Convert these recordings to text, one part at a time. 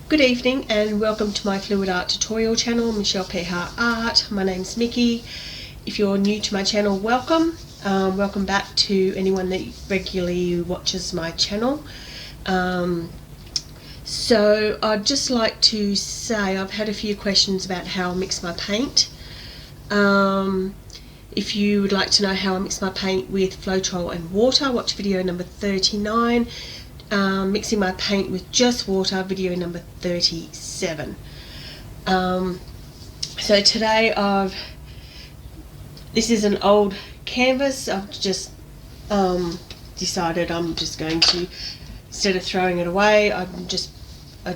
Good evening and welcome to my fluidart tutorial channel, Michelle Peha Art. My name's Mickey. If you're new to my channel, welcome. Welcome back to anyone that regularly watches my channel. So I'd just like to say I've had a few questions about how I mix my paint. If you would like to know how I mix my paint with Floetrol and water, watch video number 39. Mixing my paint with just water, video number 37. So today this is an old canvas. I've just decided I'm just going to, instead of throwing it away, I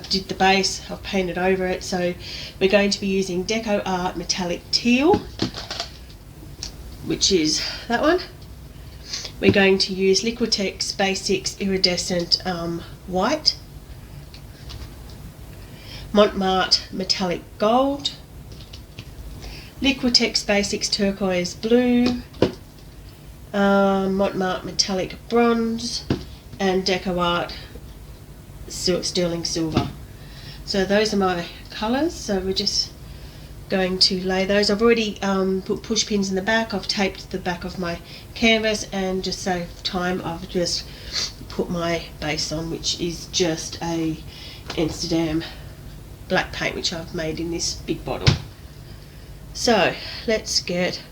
did the base, I've painted over it. So we're going to be using Deco Art Metallic Teal, which is that one. We're going to use Liquitex Basics Iridescent White, Mont Metallic Gold, Liquitex Basics Turquoise Blue, Mont Metallic Bronze, and Deco Art Stirling Silver. So those are my colours, so we're just going to lay those. I've already put push pins in the back. I've taped the back of my canvas, and just save time I've just put my base on, which is just a Amsterdam black paint which I've made in this big bottle. So let's get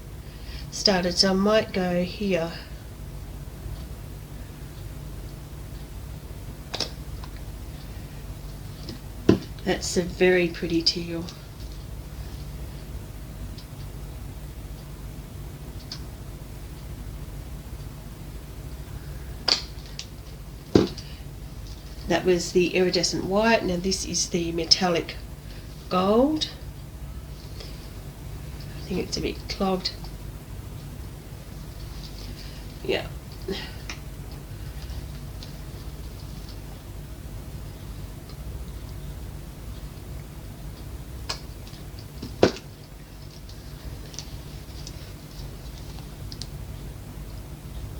started. So I might go here. That's a very pretty teal. That was the iridescent white. Now this is the metallic gold. I think it's a bit clogged. Yeah.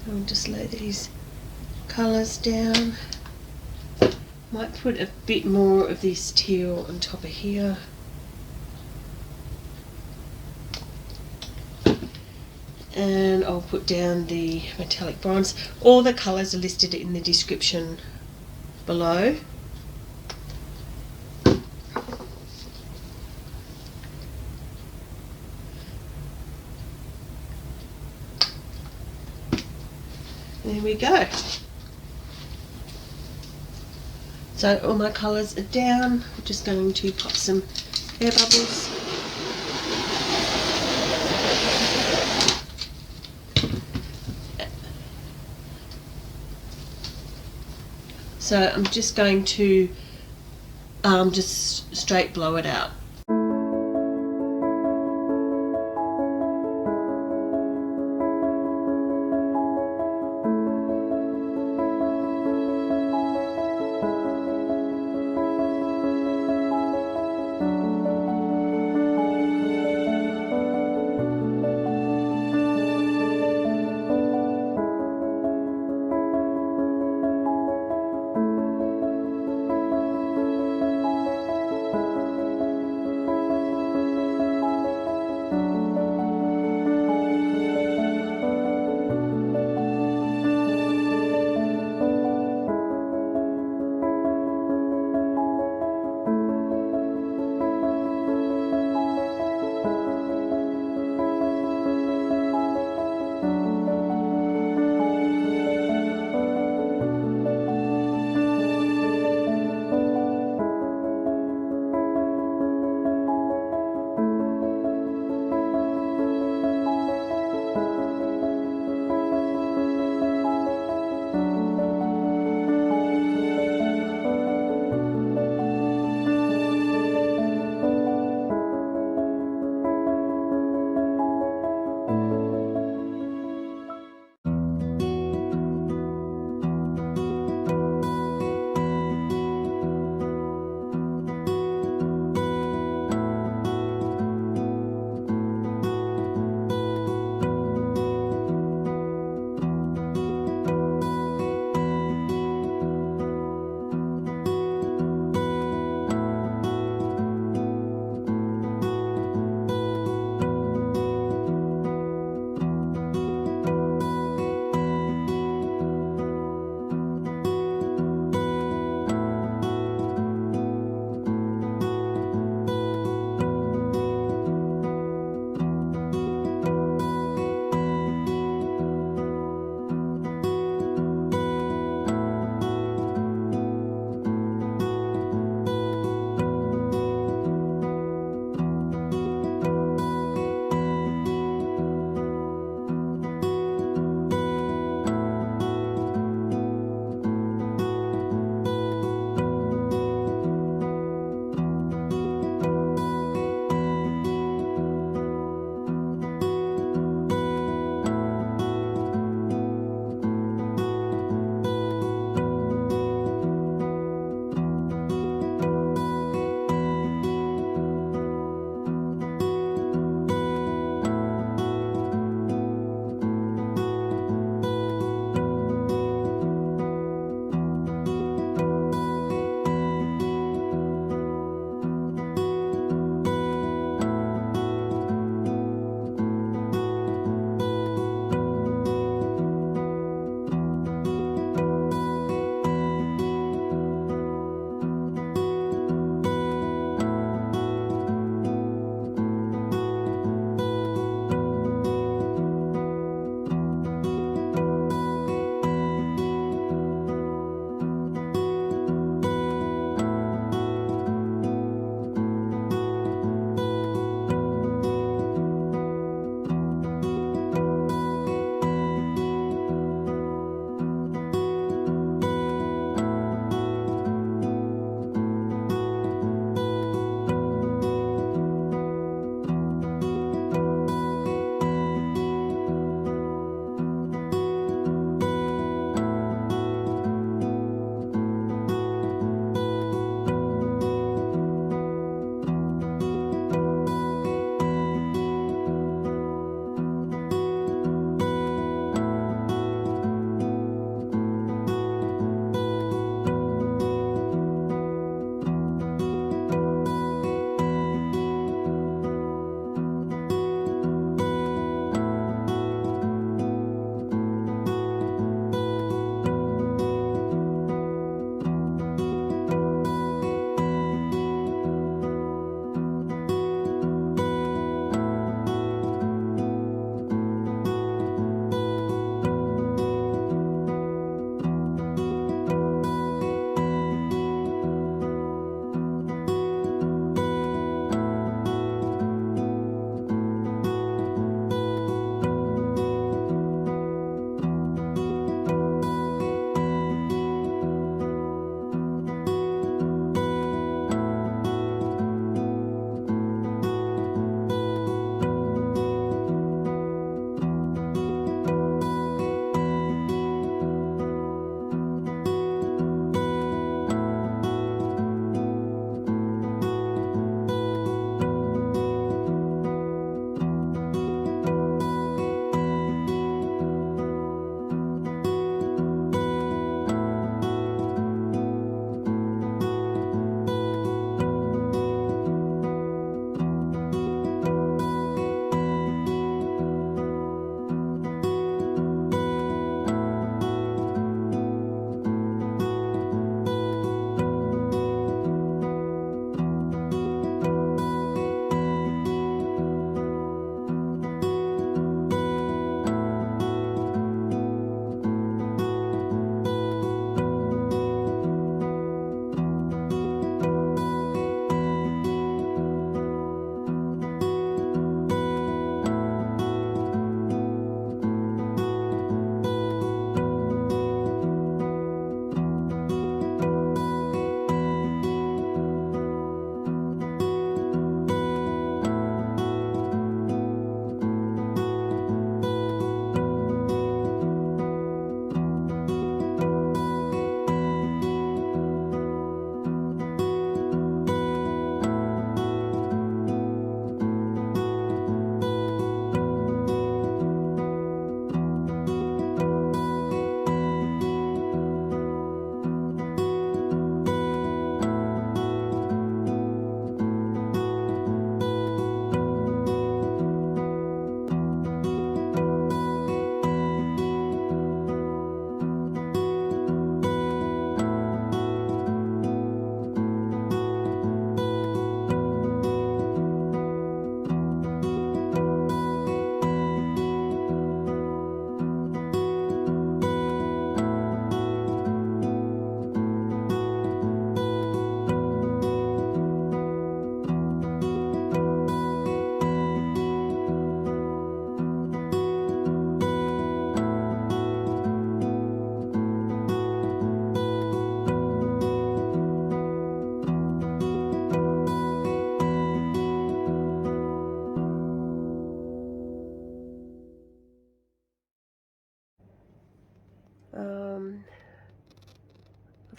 I'll just lay these colours down. Might put a bit more of this teal on top of here. And I'll put down the metallic bronze. All the colours are listed in the description below. There we go. So all my colours are down. I'm just going to pop some air bubbles. So I'm just going to just straight blow it out.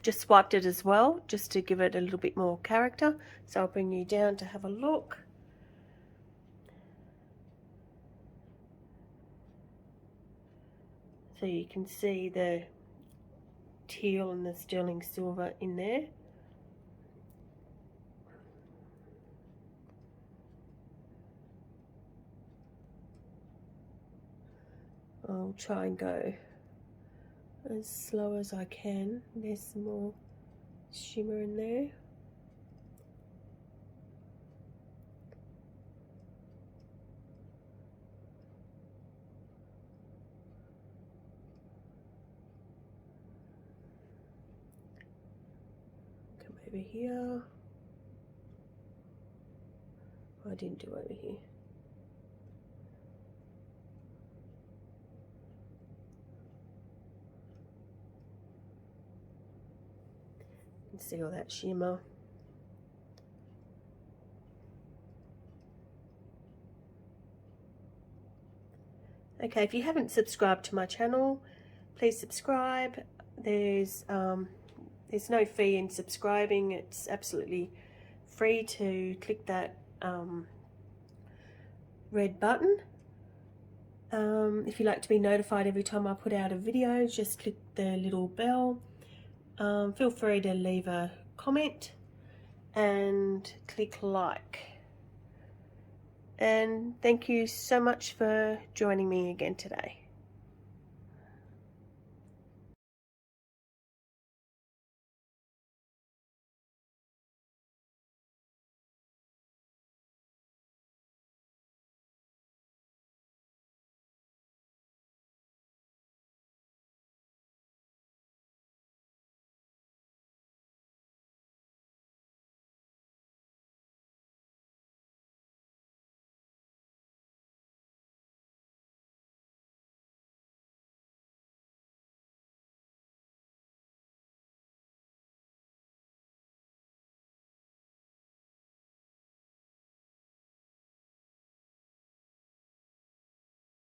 just swiped it as well, just to give it a little bit more character. So I'll bring you down to have a look. So you can see the teal and the sterling silver in there. I'll try and go as slow as I can. There's some more shimmer in there. Come over here. I didn't do over here. You can see all that shimmer. Okay, if you haven't subscribed to my channel, please subscribe. There's no fee in subscribing. It's absolutely free to click that red button. If you like to be notified every time I put out a video, just click the little bell. Feel free to leave a comment and click like. And thank you so much for joining me again today.